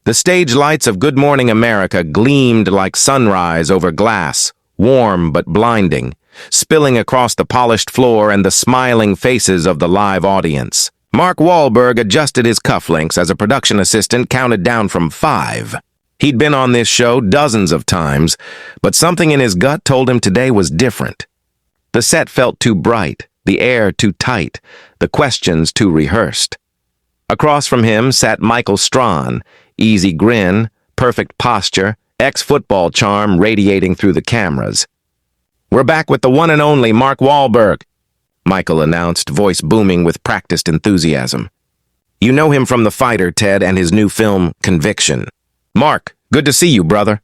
The stage lights of Good Morning America gleamed like sunrise over glass, warm but blinding, spilling across the polished floor and the smiling faces of the live audience. Mark Wahlberg adjusted his cufflinks as a production assistant counted down from 5. He'd been on this show dozens of times, but something in his gut told him today was different. The set felt too bright, the air too tight, the questions too rehearsed. Across from him sat Michael Strahan, easy grin, perfect posture, ex-football charm radiating through the cameras. "We're back with the one and only Mark Wahlberg," Michael announced, voice booming with practiced enthusiasm. "You know him from The Fighter, Ted, and his new film, Conviction. Mark, good to see you, brother."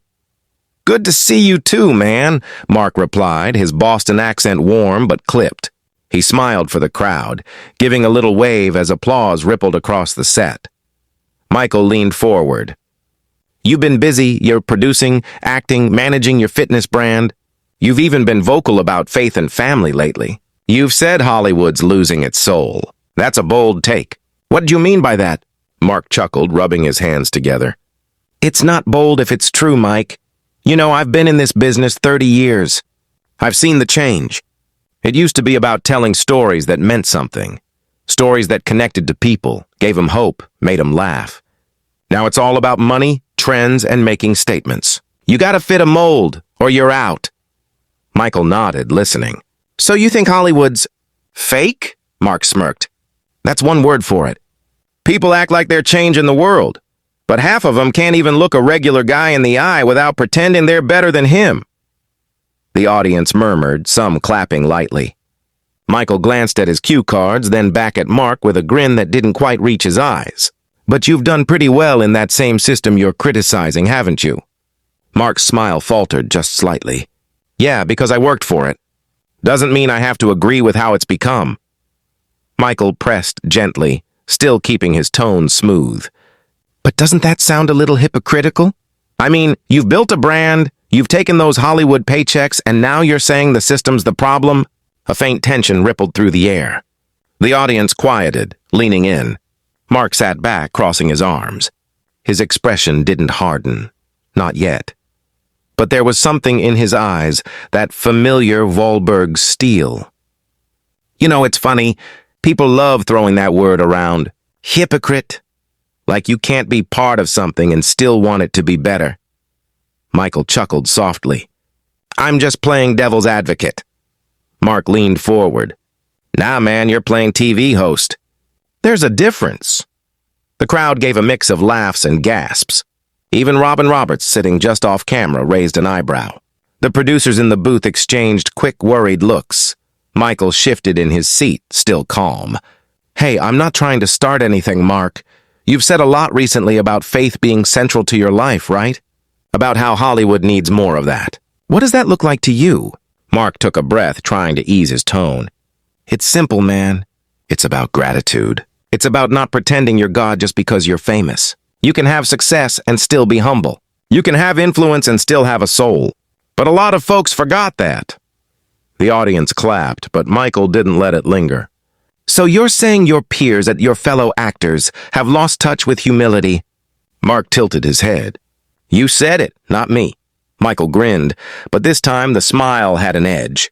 "Good to see you too, man," Mark replied, his Boston accent warm but clipped. He smiled for the crowd, giving a little wave as applause rippled across the set. Michael leaned forward. "You've been busy, you're producing, acting, managing your fitness brand. You've even been vocal about faith and family lately. You've said Hollywood's losing its soul. That's a bold take. What do you mean by that?" Mark chuckled, rubbing his hands together. "It's not bold if it's true, Mike. You know, I've been in this business 30 years. I've seen the change. It used to be about telling stories that meant something. Stories that connected to people, gave them hope, made them laugh. Now it's all about money, trends, and making statements. You gotta fit a mold, or you're out." Michael nodded, listening. "So you think Hollywood's fake?" Mark smirked. "That's one word for it. People act like they're changing the world, but half of them can't even look a regular guy in the eye without pretending they're better than him." The audience murmured, some clapping lightly. Michael glanced at his cue cards, then back at Mark with a grin that didn't quite reach his eyes. "But you've done pretty well in that same system you're criticizing, haven't you?" Mark's smile faltered just slightly. "Yeah, because I worked for it. Doesn't mean I have to agree with how it's become." Michael pressed gently, still keeping his tone smooth. "But doesn't that sound a little hypocritical? I mean, you've built a brand, you've taken those Hollywood paychecks, and now you're saying the system's the problem?" A faint tension rippled through the air. The audience quieted, leaning in. Mark sat back, crossing his arms. His expression didn't harden. Not yet. But there was something in his eyes, that familiar Wahlberg steel. "You know, it's funny. People love throwing that word around. Hypocrite. Like you can't be part of something and still want it to be better." Michael chuckled softly. "I'm just playing devil's advocate." Mark leaned forward. "Nah, man, you're playing TV host. There's a difference." The crowd gave a mix of laughs and gasps. Even Robin Roberts, sitting just off camera, raised an eyebrow. The producers in the booth exchanged quick, worried looks. Michael shifted in his seat, still calm. "Hey, I'm not trying to start anything, Mark. You've said a lot recently about faith being central to your life, right? About how Hollywood needs more of that. What does that look like to you?" Mark took a breath, trying to ease his tone. "It's simple, man. It's about gratitude. It's about not pretending you're God just because you're famous. You can have success and still be humble. You can have influence and still have a soul. But a lot of folks forgot that." The audience clapped, but Michael didn't let it linger. "So you're saying your peers and your fellow actors have lost touch with humility?" Mark tilted his head. "You said it, not me." Michael grinned, but this time the smile had an edge.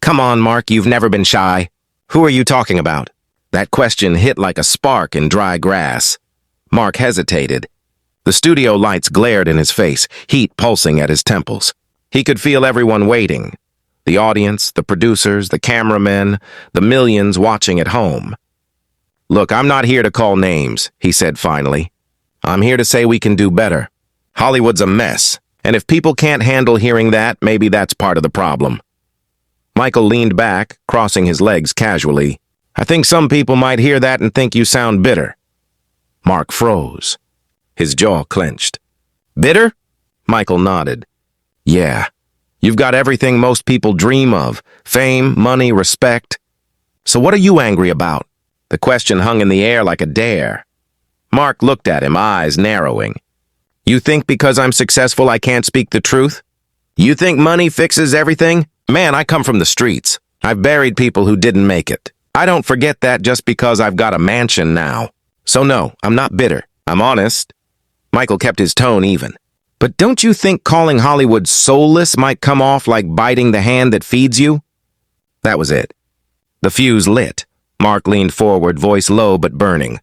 "Come on, Mark, you've never been shy. Who are you talking about?" That question hit like a spark in dry grass. Mark hesitated. The studio lights glared in his face, heat pulsing at his temples. He could feel everyone waiting. The audience, the producers, the cameramen, the millions watching at home. "Look, I'm not here to call names," he said finally. "I'm here to say we can do better. Hollywood's a mess, and if people can't handle hearing that, maybe that's part of the problem." Michael leaned back, crossing his legs casually. "I think some people might hear that and think you sound bitter." Mark froze. His jaw clenched. "Bitter?" Michael nodded. "Yeah. You've got everything most people dream of. Fame, money, respect. So what are you angry about?" The question hung in the air like a dare. Mark looked at him, eyes narrowing. "You think because I'm successful I can't speak the truth? You think money fixes everything? Man, I come from the streets. I've buried people who didn't make it. I don't forget that just because I've got a mansion now. So no, I'm not bitter. I'm honest." Michael kept his tone even. But don't you think calling Hollywood soulless might come off like biting the hand that feeds you? That was it. The fuse lit. Mark leaned forward, voice low but burning.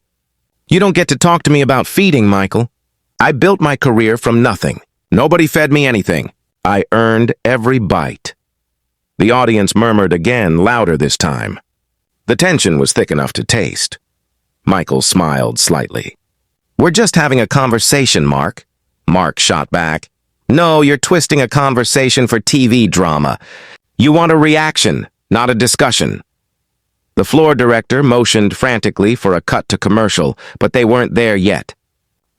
You don't get to talk to me about feeding, Michael. I built my career from nothing. Nobody fed me anything. I earned every bite. The audience murmured again, louder this time. The tension was thick enough to taste. Michael smiled slightly. We're just having a conversation, Mark. Mark shot back. No, you're twisting a conversation for TV drama. You want a reaction, not a discussion. The floor director motioned frantically for a cut to commercial, but they weren't there yet.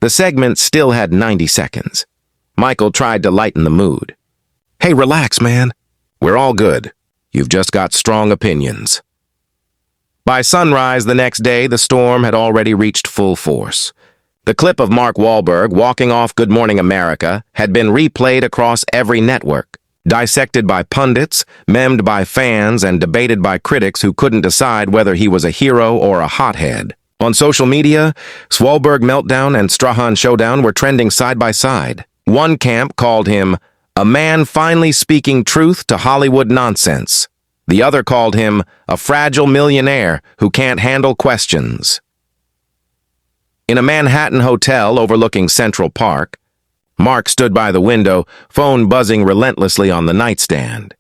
The segment still had 90 seconds. Michael tried to lighten the mood. Hey, relax, man. We're all good. You've just got strong opinions. By sunrise the next day, the storm had already reached full force. The clip of Mark Wahlberg walking off Good Morning America had been replayed across every network, dissected by pundits, memed by fans, and debated by critics who couldn't decide whether he was a hero or a hothead. On social media, Wahlberg Meltdown and Strahan Showdown were trending side by side. One camp called him a man finally speaking truth to Hollywood nonsense. The other called him a fragile millionaire who can't handle questions. In a Manhattan hotel overlooking Central Park, Mark stood by the window, phone buzzing relentlessly on the nightstand.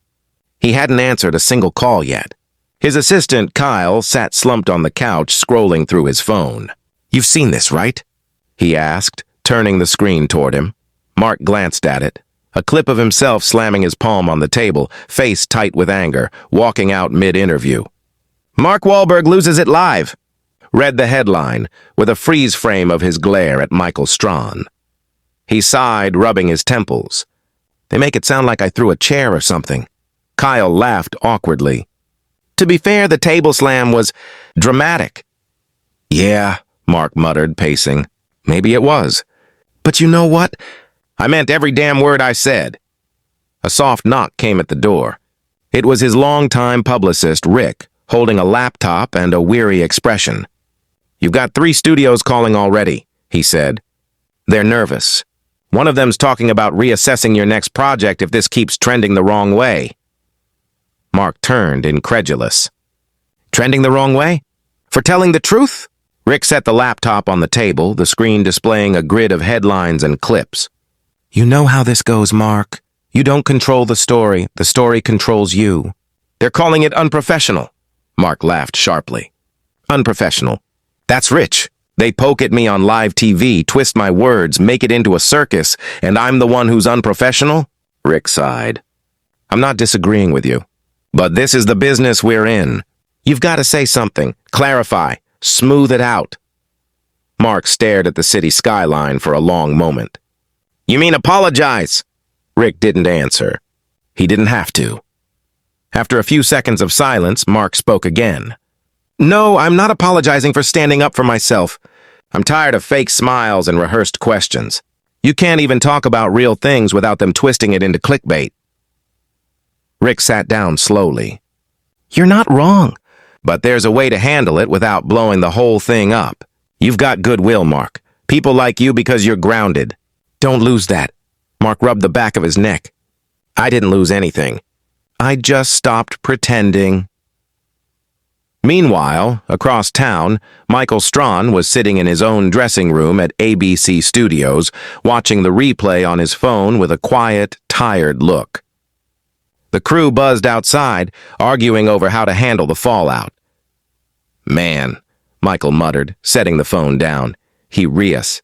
He hadn't answered a single call yet. His assistant, Kyle, sat slumped on the couch, scrolling through his phone. You've seen this, right? He asked, turning the screen toward him. Mark glanced at it. A clip of himself slamming his palm on the table, face tight with anger, walking out mid-interview. Mark Wahlberg loses it live, read the headline, with a freeze frame of his glare at Michael Strahan. He sighed, rubbing his temples. They make it sound like I threw a chair or something. Kyle laughed awkwardly. To be fair, the table slam was dramatic. Yeah, Mark muttered, pacing. Maybe it was. But you know what? I meant every damn word I said. A soft knock came at the door. It was his longtime publicist, Rick, holding a laptop and a weary expression. You've got 3 studios calling already, he said. They're nervous. One of them's talking about reassessing your next project if this keeps trending the wrong way. Mark turned, incredulous. Trending the wrong way? For telling the truth? Rick set the laptop on the table, the screen displaying a grid of headlines and clips. You know how this goes, Mark. You don't control the story controls you. They're calling it unprofessional. Mark laughed sharply. Unprofessional. That's rich. They poke at me on live TV, twist my words, make it into a circus, and I'm the one who's unprofessional? Rick sighed. I'm not disagreeing with you. But this is the business we're in. You've got to say something, clarify, smooth it out. Mark stared at the city skyline for a long moment. You mean apologize? Rick didn't answer. He didn't have to. After a few seconds of silence, Mark spoke again. No, I'm not apologizing for standing up for myself. I'm tired of fake smiles and rehearsed questions. You can't even talk about real things without them twisting it into clickbait. Rick sat down slowly. You're not wrong, but there's a way to handle it without blowing the whole thing up. You've got goodwill, Mark. People like you because you're grounded. Don't lose that. Mark rubbed the back of his neck. I didn't lose anything. I just stopped pretending. Meanwhile, across town, Michael Strahan was sitting in his own dressing room at ABC Studios, watching the replay on his phone with a quiet, tired look. The crew buzzed outside, arguing over how to handle the fallout. Man, Michael muttered, setting the phone down. He reus.